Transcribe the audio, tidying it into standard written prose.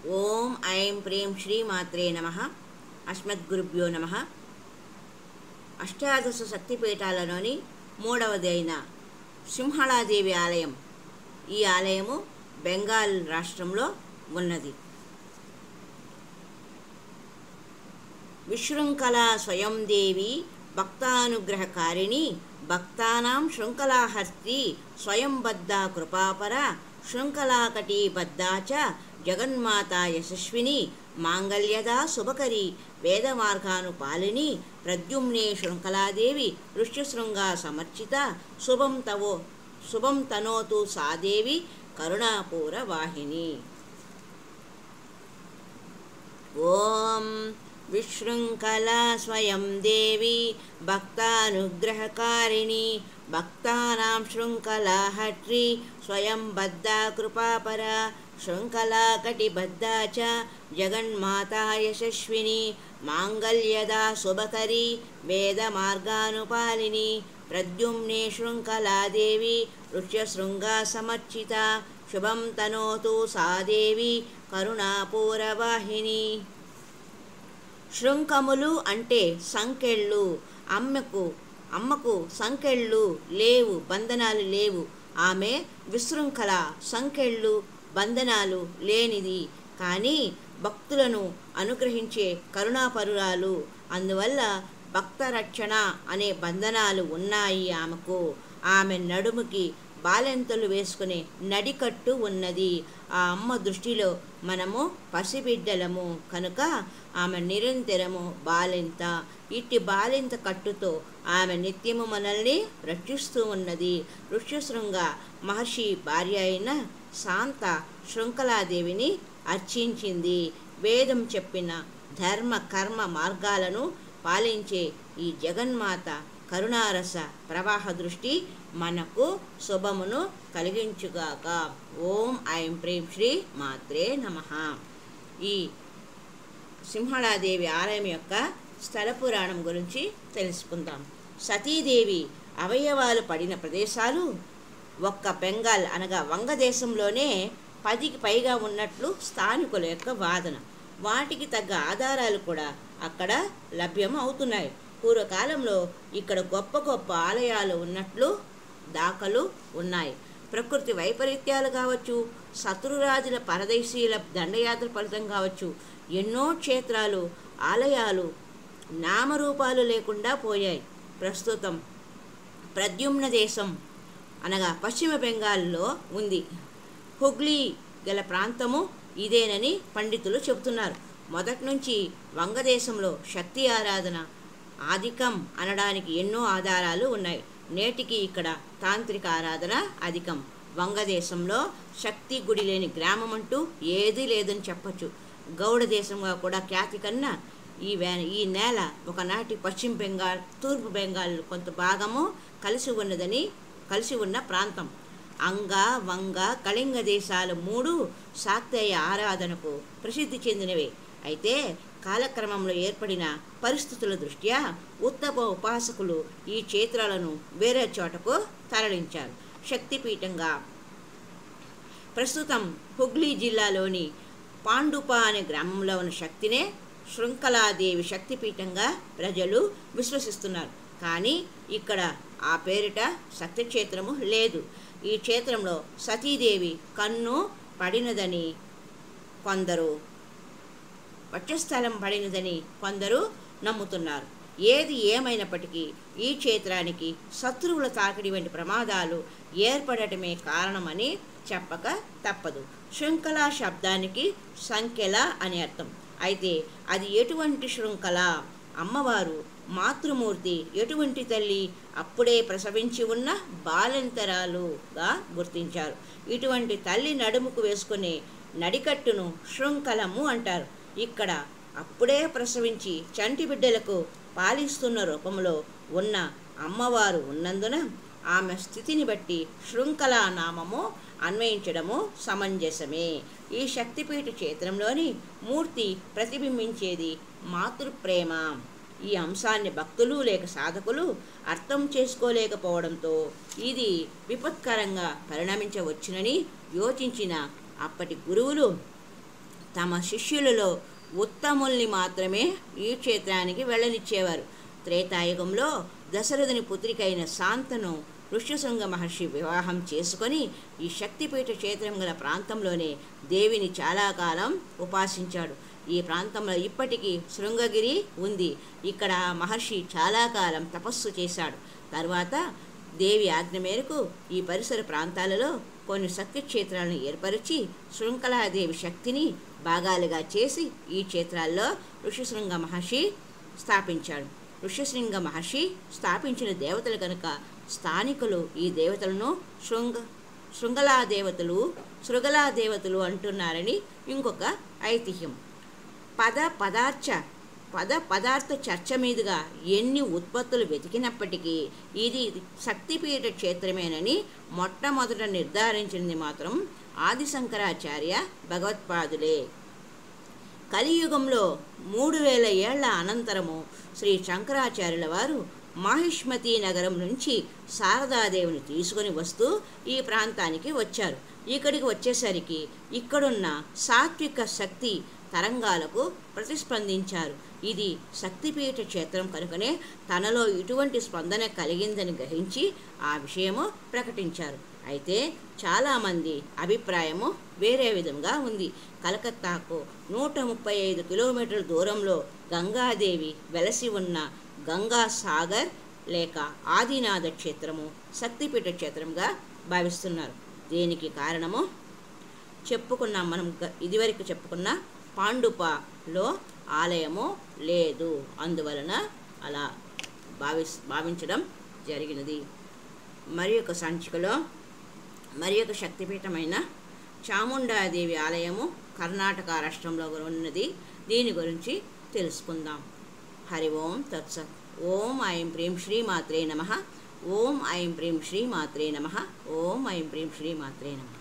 ఓం ఐం ప్రీం శ్రీ మాత్రే నమః. అస్మద్గురుభ్యో నమః. అష్టాదశ శక్తిపీఠాలలోని మూడవది అయిన సింహళాదేవి ఆలయం. ఈ ఆలయము బెంగాల్ రాష్ట్రంలో ఉన్నది. విశృంఖలా స్వయం దేవి భక్తానుగ్రహకారిణి భక్తానాం శృంఖలాహర్త్రి స్వయంబద్ధ కృపాపర శృంఖలాకటీబద్ధా చ జగన్మాత యశస్విని మాంగళ్యదా శుభకరి వేదమార్గానుపాలిని ప్రద్యుమ్నే శృంఖలాదేవి ఋష్యశృంగా సమర్చిత శుభం తనోతు సాదేవి కరుణాపూర వాహిని. ఓం విశృంఖలా స్వయం దేవి భక్తానుగ్రహకారిణి భక్తానాం శృంఖలాహర్త్రి స్వయంబద్ధా కృపాపర శృంఖలాకటిబద్ధా చ జగన్మాతా యశస్విని మాంగళ్యదా శుభకరి వేదమార్గానుపాలిని ప్రద్యుమ్నే శృంఖలాదేవి ఋష్యశృంగా సమర్చిత శుభం తనోతు సాదేవి కరుణాపూరవాహిని. శృంఖములు అంటే సంకెళ్ళు. అమ్మకు సంకెళ్ళు లేవు, బంధనాలు లేవు. ఆమె విశృంఖల, సంకెళ్ళు బంధనాలు లేనిది. కానీ భక్తులను అనుగ్రహించే కరుణాపరురాలు. అందువల్ల భక్తరక్షణ అనే బంధనాలు ఉన్నాయి ఆమెకు. ఆమె నడుముకి బాలెంతలు వేసుకునే నడికట్టు ఉన్నది. ఆ అమ్మ దృష్టిలో మనము పసిబిడ్డలము కనుక ఆమె నిరంతరము బాలెంత. ఇట్టి బాలెంత కట్టుతో ఆమె నిత్యము మనల్ని రక్షిస్తూ ఉన్నది. ఋష్యశృంగ మహర్షి భార్య అయిన శాంత శృంఖలాదేవిని అర్చించింది. వేదం చెప్పిన ధర్మ కర్మ మార్గాలను పాలించే ఈ జగన్మాత కరుణారస ప్రవాహ దృష్టి మనకు శుభమును కలిగించుగాక. ఓం ఐం ప్రీం శ్రీ మాత్రే నమః. ఈ సింహళాదేవి ఆలయం యొక్క స్థల పురాణం గురించి తెలుసుకుందాం. సతీదేవి అవయవాలు పడిన ప్రదేశాలు ఒక్క బెంగాల్ అనగా వంగదేశంలోనే 10కి పైగా ఉన్నట్లు స్థానికుల యొక్క వాదన. వాటికి తగ్గ ఆధారాలు కూడా అక్కడ లభ్యం అవుతున్నాయి. పూర్వకాలంలో ఇక్కడ గొప్ప గొప్ప ఆలయాలు ఉన్నట్లు దాఖలు ఉన్నాయి. ప్రకృతి వైపరీత్యాలు కావచ్చు, శత్రురాజుల పరదేశీయుల దండయాత్ర ఫలితం కావచ్చు, ఎన్నో క్షేత్రాలు ఆలయాలు నామరూపాలు లేకుండా పోయాయి. ప్రస్తుతం ప్రద్యుమ్న దేశం అనగా పశ్చిమ బెంగాల్లో ఉంది. హుగ్లీ గల ప్రాంతము ఇదేనని పండితులు చెబుతున్నారు. మొదటి నుంచి వంగదేశంలో శక్తి ఆరాధన అధికం అనడానికి ఎన్నో ఆధారాలు ఉన్నాయి. నేటికి ఇక్కడ తాంత్రిక ఆరాధన అధికం. వంగదేశంలో శక్తి గుడి లేని గ్రామం అంటూ ఏదీ లేదని చెప్పచ్చు. గౌడ దేశంగా కూడా ఖ్యాతి కన్నా ఈ నేల ఒకనాటి పశ్చిమ బెంగాల్, తూర్పు బెంగాల్ కొంత భాగము కలిసి ఉన్న ప్రాంతం. అంగ, వంగ, కళింగ దేశాలు 3 శాక్తేయ ఆరాధనకు ప్రసిద్ధి చెందినవే. అయితే కాలక్రమంలో ఏర్పడిన పరిస్థితుల దృష్ట్యా ఉత్తమ ఉపాసకులు ఈ క్షేత్రాలను వేరే చోటకు తరలించారు. శక్తిపీఠంగా ప్రస్తుతం హుగ్లీ జిల్లాలోని పాండుప అనే గ్రామంలో ఉన్న శక్తినే శృంఖలాదేవి శక్తిపీఠంగా ప్రజలు విశ్వసిస్తున్నారు. కానీ ఇక్కడ ఆ పేరిట శక్తిక్షేత్రము లేదు. ఈ క్షేత్రంలో సతీదేవి కన్ను పడినదని కొందరు, వక్షస్థలం పడినదని కొందరు నమ్ముతున్నారు. ఏది ఏమైనప్పటికీ ఈ క్షేత్రానికి శత్రువుల తాకిడి వంటి ప్రమాదాలు ఏర్పడటమే కారణమని చెప్పక తప్పదు. శృంఖల శబ్దానికి సంఖ్యల అని అర్థం. అయితే అది ఎటువంటి శృంఖల? అమ్మవారు మాతృమూర్తి ఎటువంటి తల్లి? అప్పుడే ప్రసవించి ఉన్న బాలెంతరాలుగా గుర్తించారు. ఇటువంటి తల్లి నడుముకు వేసుకునే నడికట్టును శృంఖలము అంటారు. ఇక్కడ అప్పుడే ప్రసవించి చంటి బిడ్డలకు పాలిస్తున్న రూపంలో ఉన్న అమ్మవారు ఉన్నందున ఆమె స్థితిని బట్టి శృంఖల నామము అన్వయించడము సమంజసమే. ఈ శక్తిపీఠ క్షేత్రంలోని మూర్తి ప్రతిబింబించేది మాతృప్రేమ. ఈ అంశాన్ని భక్తులు లేక సాధకులు అర్థం చేసుకోలేకపోవడంతో ఇది విపత్కరంగా పరిణమించవచ్చునని యోచించిన అప్పటి గురువులు తమ శిష్యులలో ఉత్తముల్ని మాత్రమే ఈ క్షేత్రానికి వెళ్ళనిచ్చేవారు. త్రేతాయుగంలో దశరథుని పుత్రికైన శాంతను ఋష్యశృంగ మహర్షి వివాహం చేసుకొని ఈ శక్తిపీఠ క్షేత్రం గల ప్రాంతంలోనే దేవిని చాలా కాలం ఉపాసించాడు. ఈ ప్రాంతంలో ఇప్పటికీ శృంగగిరి ఉంది. ఇక్కడ మహర్షి చాలా కాలం తపస్సు చేశాడు. తర్వాత దేవి ఆజ్ఞ మేరకు ఈ పరిసర ప్రాంతాలలో కొన్ని శక్తి క్షేత్రాలను ఏర్పరిచి శృంఖలాదేవి శక్తిని భాగాలుగా చేసి ఈ క్షేత్రాల్లో ఋష్యశృంగ మహర్షి స్థాపించాడు. ఋష్యశృంగ మహర్షి స్థాపించిన దేవతలు కనుక స్థానికులు ఈ దేవతలను శృంగలాదేవతలు అంటున్నారని ఇంకొక ఐతిహ్యం. పదార్థ చర్చ మీదుగా ఎన్ని ఉత్పత్తులు వెతికినప్పటికీ ఇది శక్తిపీఠ క్షేత్రమేనని మొట్టమొదట నిర్ధారించింది మాత్రం ఆదిశంకరాచార్య భగవత్పాదులే. కలియుగంలో 3000 ఏళ్ల అనంతరము శ్రీ శంకరాచార్యుల వారు మాహిష్మతి నగరం నుంచి శారదాదేవిని తీసుకొని వస్తూ ఈ ప్రాంతానికి వచ్చారు. ఇక్కడికి వచ్చేసరికి ఇక్కడున్న సాత్విక శక్తి తరంగాలకు ప్రతిస్పందించారు. ఇది శక్తిపీఠ క్షేత్రం కనుకనే తనలో ఇటువంటి స్పందన కలిగిందని గ్రహించి ఆ విషయము ప్రకటించారు. అయితే చాలామంది అభిప్రాయము వేరే విధంగా ఉంది. కలకత్తాకు 135 కిలోమీటర్ల దూరంలో గంగాదేవి వెలసి ఉన్న గంగా సాగర్ లేక ఆదినాథ క్షేత్రము శక్తిపీఠ క్షేత్రంగా భావిస్తున్నారు. దీనికి కారణము మనం ఇదివరకు చెప్పుకున్న పాండుపలో ఆలయము లేదు, అందువలన అలా భావించడం జరిగినది. మరి ఒక సంచికలో మరి ఒక శక్తిపీఠమైన చాముండాదేవి ఆలయము కర్ణాటక రాష్ట్రంలో ఉన్నది. దీని గురించి తెలుసుకుందాం. హరి ఓం తత్సత్. ఓం ఐం ప్రీం శ్రీ మాత్రే నమః. ఓం ఐం ప్రీం శ్రీ మాత్రే నమః. ఓం ఐం ప్రీం శ్రీ మాత్రే నమః.